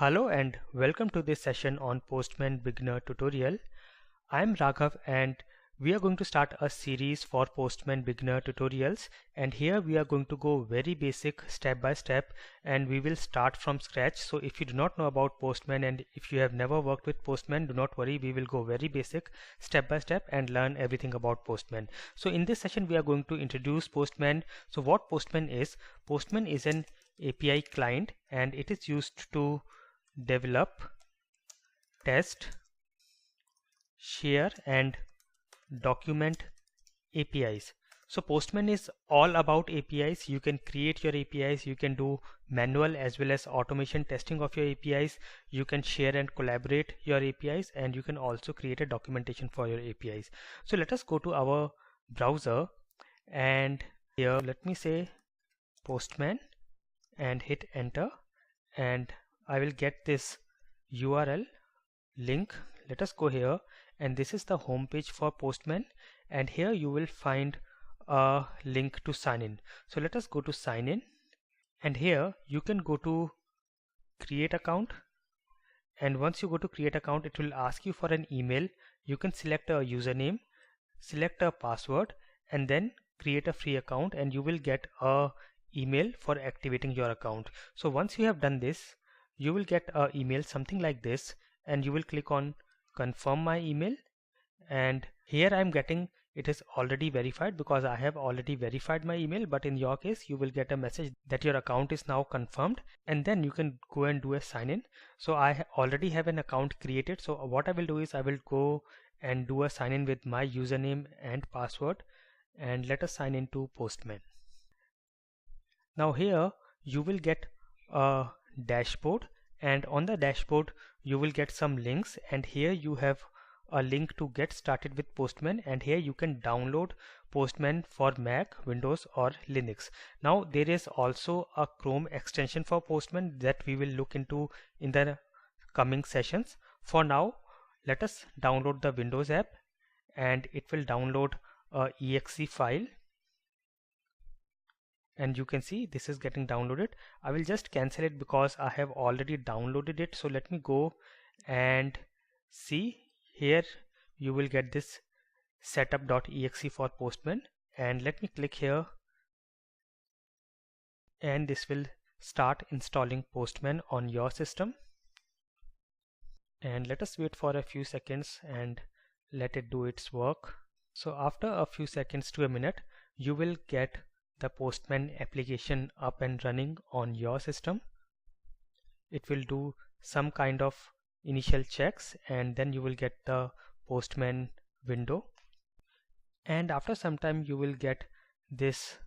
Hello and welcome to this session on Postman beginner tutorial. I'm Raghav and we are going to start a series for Postman beginner tutorials, and here we are going to go very basic step by step and we will start from scratch. So if you do not know about Postman and if you have never worked with Postman, do not worry, we will go very basic step by step and learn everything about Postman. So in this session we are going to introduce Postman. So what Postman is an API client and it is used to develop, test, share and document APIs. So Postman is all about APIs. You can create your APIs, you can do manual as well as automation testing of your APIs, you can share and collaborate your APIs, and you can also create a documentation for your APIs. So let us go to our browser and here let me say Postman and hit enter, and I will get this URL link. Let us go here, and this is the home page for Postman, and here you will find a link to sign in. So let us go to sign in, and here you can go to create account, and once you go to create account it will ask you for an email. You can select a username, select a password, and then create a free account and you will get a email for activating your account. So once you have done this, you will get an email something like this, and you will click on confirm my email, and here I am getting it is already verified because I have already verified my email, but in your case you will get a message that your account is now confirmed, and then you can go and do a sign in. So I already have an account created, so what I will do is I will go and do a sign in with my username and password, and let us sign into Postman. Now here you will get a dashboard, and on the dashboard you will get some links, and here you have a link to get started with Postman, and here you can download Postman for Mac, Windows or Linux. Now there is also a Chrome extension for Postman that we will look into in the coming sessions. For now let us download the Windows app, and it will download a exe file, and you can see this is getting downloaded. I will just cancel it because I have already downloaded it. So let me go and see. Here you will get this setup.exe for Postman, and let me click here, and this will start installing Postman on your system. And let us wait for a few seconds and let it do its work. So after a few seconds to a minute, you will get the Postman application up and running on your system. It will do some kind of initial checks, and then you will get the Postman window, and after some time you will get this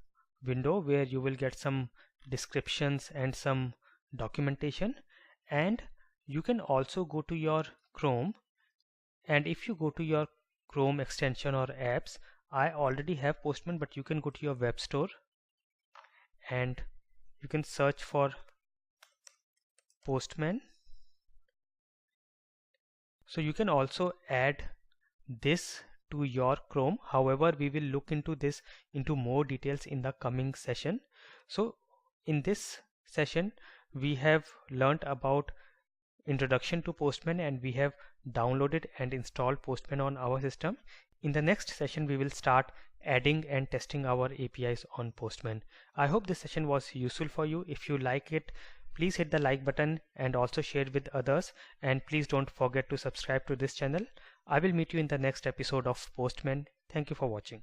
window where you will get some descriptions and some documentation. And you can also go to your Chrome, and if you go to your Chrome extension or apps, I already have Postman, but you can go to your web store and you can search for Postman. So you can also add this to your Chrome. However, we will look into this into more details in the coming session. So in this session we have learned about introduction to Postman, and we have downloaded and installed Postman on our system. In the next session we will start adding and testing our APIs on Postman. I hope this session was useful for you. If you like it, please hit the like button and also share it with others, and please don't forget to subscribe to this channel. I will meet you in the next episode of Postman. Thank you for watching.